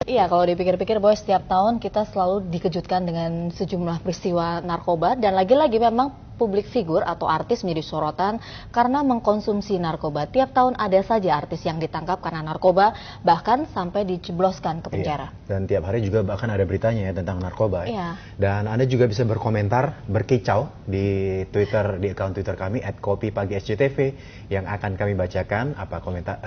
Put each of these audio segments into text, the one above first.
Iya, kalau dipikir-pikir Boy, setiap tahun kita selalu dikejutkan dengan sejumlah peristiwa narkoba dan lagi-lagi memang publik figur atau artis menjadi sorotan karena mengkonsumsi narkoba. Tiap tahun ada saja artis yang ditangkap karena narkoba, bahkan sampai dijebloskan ke penjara. Iya, dan tiap hari juga bahkan ada beritanya ya tentang narkoba. Iya. Dan Anda juga bisa berkomentar, berkicau di Twitter, di akun Twitter kami @kopipagisctv yang akan kami bacakan apa komentar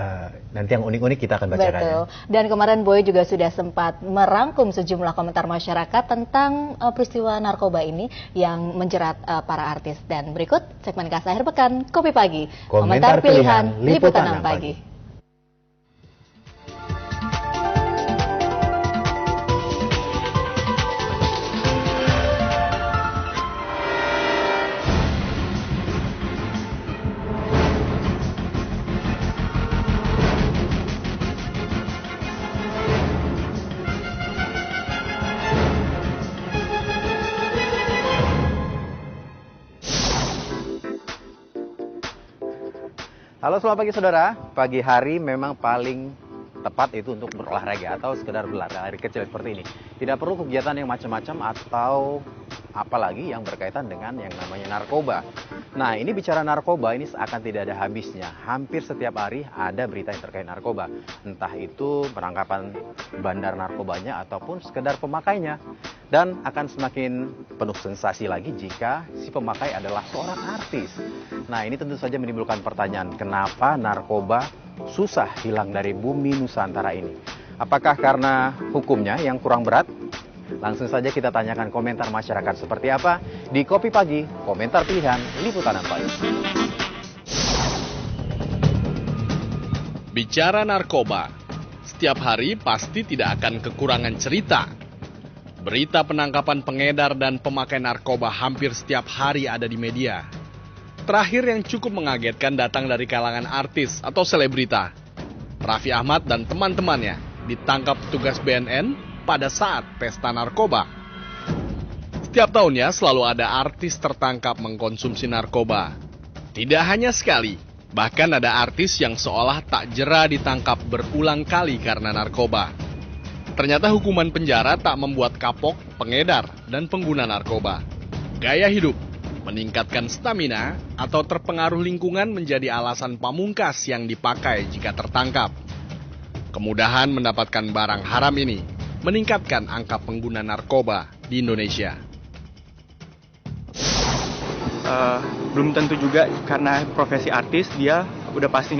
nanti yang unik-unik kita akan bacakan. Betul. Dan kemarin Boy juga sudah sempat merangkum sejumlah komentar masyarakat tentang peristiwa narkoba ini yang menjerat para artis. Dan berikut segmen Kas Akhir Pekan Kopi Pagi. Komentar pilihan Liputan 6 Pagi. Halo, selamat pagi saudara. Pagi hari memang paling tepat itu untuk berolahraga atau sekedar berlari kecil seperti ini. Tidak perlu kegiatan yang macam-macam atau apalagi yang berkaitan dengan yang namanya narkoba. Nah, ini bicara narkoba ini seakan tidak ada habisnya. Hampir setiap hari ada berita yang terkait narkoba. Entah itu penangkapan bandar narkobanya ataupun sekedar pemakainya. Dan akan semakin penuh sensasi lagi jika si pemakai adalah seorang artis. Nah, ini tentu saja menimbulkan pertanyaan, kenapa narkoba susah hilang dari bumi Nusantara ini? Apakah karena hukumnya yang kurang berat? Langsung saja kita tanyakan komentar masyarakat seperti apa di Kopi Pagi, komentar pilihan Liputan 6 Pagi. Bicara narkoba, setiap hari pasti tidak akan kekurangan cerita. Berita penangkapan pengedar dan pemakai narkoba hampir setiap hari ada di media. Terakhir yang cukup mengagetkan datang dari kalangan artis atau selebrita. Raffi Ahmad dan teman-temannya ditangkap petugas BNN pada saat pesta narkoba. Setiap tahunnya selalu ada artis tertangkap mengkonsumsi narkoba. Tidak hanya sekali, bahkan ada artis yang seolah tak jera ditangkap berulang kali karena narkoba. Ternyata hukuman penjara tak membuat kapok pengedar dan pengguna narkoba. Gaya hidup, meningkatkan stamina, atau terpengaruh lingkungan menjadi alasan pamungkas yang dipakai jika tertangkap. Kemudahan mendapatkan barang haram ini meningkatkan angka pengguna narkoba di Indonesia. Belum tentu juga karena profesi artis dia udah pasti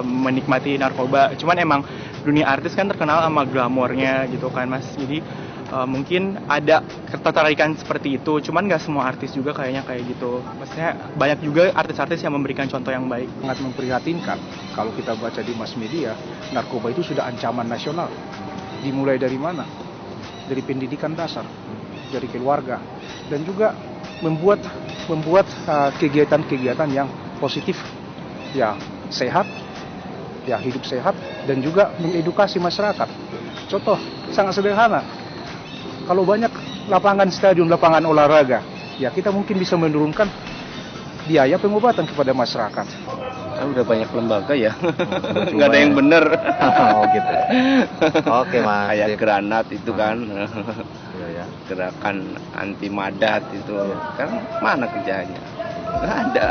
menikmati narkoba. Cuman emang dunia artis kan terkenal sama glamornya gitu kan Mas. Jadi mungkin ada ketertarikan seperti itu. Cuman nggak semua artis juga kayaknya kayak gitu. Maksudnya banyak juga artis-artis yang memberikan contoh yang baik. Sangat memprihatinkan kalau kita baca di mass media, narkoba itu sudah ancaman nasional. Dimulai dari mana? Dari pendidikan dasar, dari keluarga, dan juga membuat kegiatan-kegiatan yang positif, ya sehat, ya hidup sehat, dan juga mengedukasi masyarakat. Contoh sangat sederhana, kalau banyak lapangan stadion, lapangan olahraga, ya kita mungkin bisa menurunkan biaya pengobatan kepada masyarakat. Kan udah banyak lembaga ya, nggak ada yang bener. Oh gitu. Oke Mas. Kayak granat itu kan, Ya. gerakan anti madat itu, kan mana kerjanya? Nggak ada.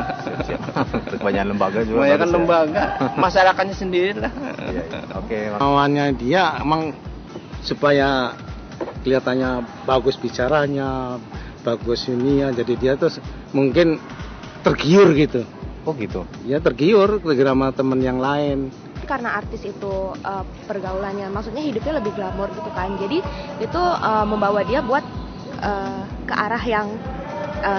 Banyak lembaga juga. Banyak kan lembaga, masyarakatnya sendiri lah. Iya. Oke. Awalnya dia emang supaya kelihatannya bagus bicaranya, bagus ininya, jadi dia tuh mungkin tergiur gitu. Oh gitu. Ya tergiur sama temen yang lain. Karena artis itu pergaulannya, maksudnya hidupnya lebih glamor gitu kan. Jadi itu membawa dia buat ke arah yang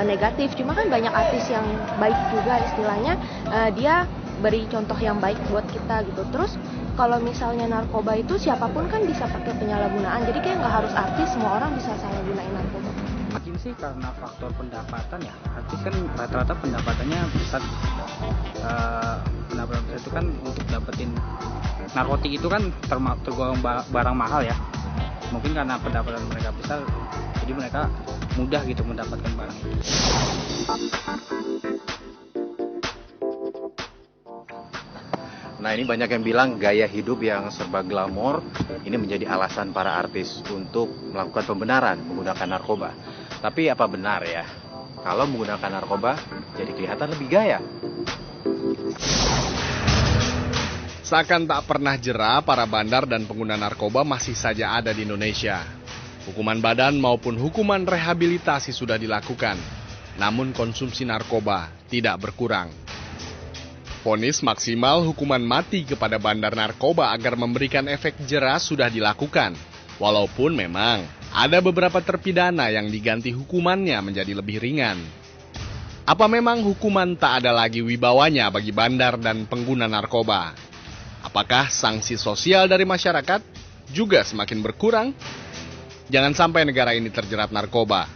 negatif. Cuma kan banyak artis yang baik juga istilahnya, dia beri contoh yang baik buat kita gitu. Terus kalau misalnya narkoba itu siapapun kan bisa pakai penyalahgunaan. Jadi kayak nggak harus artis, semua orang bisa salah gunain narkoba. Mungkin sih karena faktor pendapatan ya. Artis kan rata-rata pendapatannya besar. Pendapatan besar itu kan untuk dapetin narkotik itu kan tergolong barang mahal ya. Mungkin karena pendapatan mereka besar, jadi mereka mudah gitu mendapatkan barang itu. Nah, ini banyak yang bilang gaya hidup yang serba glamor ini menjadi alasan para artis untuk melakukan pembenaran menggunakan narkoba. Tapi apa benar ya? Kalau menggunakan narkoba jadi kelihatan lebih gaya? Seakan tak pernah jera, para bandar dan pengguna narkoba masih saja ada di Indonesia. Hukuman badan maupun hukuman rehabilitasi sudah dilakukan, namun konsumsi narkoba tidak berkurang. Vonis maksimal hukuman mati kepada bandar narkoba agar memberikan efek jera sudah dilakukan, walaupun memang ada beberapa terpidana yang diganti hukumannya menjadi lebih ringan. Apa memang hukuman tak ada lagi wibawanya bagi bandar dan pengguna narkoba? Apakah sanksi sosial dari masyarakat juga semakin berkurang? Jangan sampai negara ini terjerat narkoba,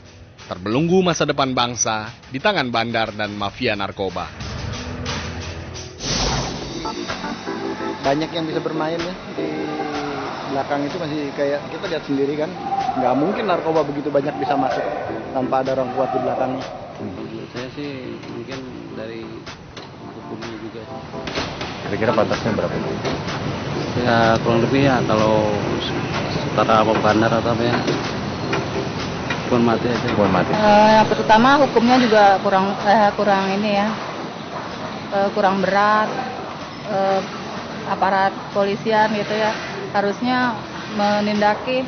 terbelenggu masa depan bangsa di tangan bandar dan mafia narkoba. Banyak yang bisa bermain ya, di belakang itu masih kayak kita lihat sendiri kan, nggak mungkin narkoba begitu banyak bisa masuk tanpa ada orang kuat di belakangnya. Menurut saya sih mungkin dari hukumnya juga. Kira-kira batasnya berapa? Ya kurang lebih ya kalau setara apa bandar atau apa ya, hukuman mati aja. Hukuman mati. Yang pertama hukumnya juga kurang ini ya, kurang berat. Aparat polisian gitu ya harusnya menindaki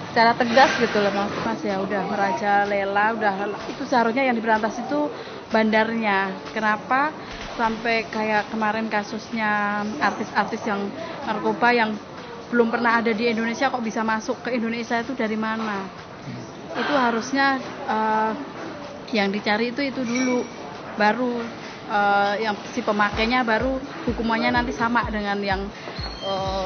secara tegas gitu loh mas ya. Udah merajalela, udah itu seharusnya yang diberantas itu bandarnya. Kenapa sampai kayak kemarin kasusnya artis-artis yang narkoba yang belum pernah ada di Indonesia kok bisa masuk ke Indonesia, itu dari mana? Itu harusnya yang dicari itu dulu, baru yang si pemakainya, baru hukumannya nanti sama dengan yang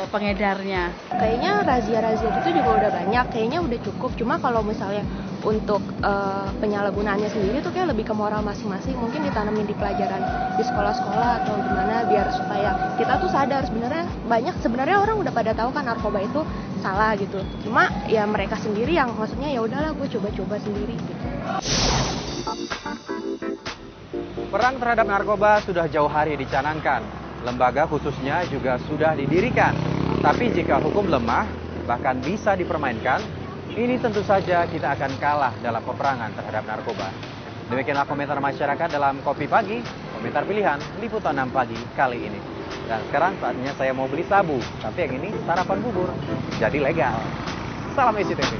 pengedarnya. Kayaknya razia-razia gitu juga udah banyak, kayaknya udah cukup. Cuma kalau misalnya untuk penyalahgunaannya sendiri tuh kayak lebih ke moral masing-masing. Mungkin ditanamin di pelajaran di sekolah-sekolah atau gimana, biar supaya kita tuh sadar sebenarnya orang udah pada tahu kan narkoba itu salah gitu. Cuma ya mereka sendiri yang maksudnya ya udahlah gue coba-coba sendiri gitu. Perang terhadap narkoba sudah jauh hari dicanangkan. Lembaga khususnya juga sudah didirikan. Tapi jika hukum lemah, bahkan bisa dipermainkan, ini tentu saja kita akan kalah dalam peperangan terhadap narkoba. Demikianlah komentar masyarakat dalam Kopi Pagi, komentar pilihan Liputan 6 Pagi kali ini. Dan sekarang saatnya saya mau beli sabu, tapi yang ini sarapan bubur, jadi legal. Salam SCTV.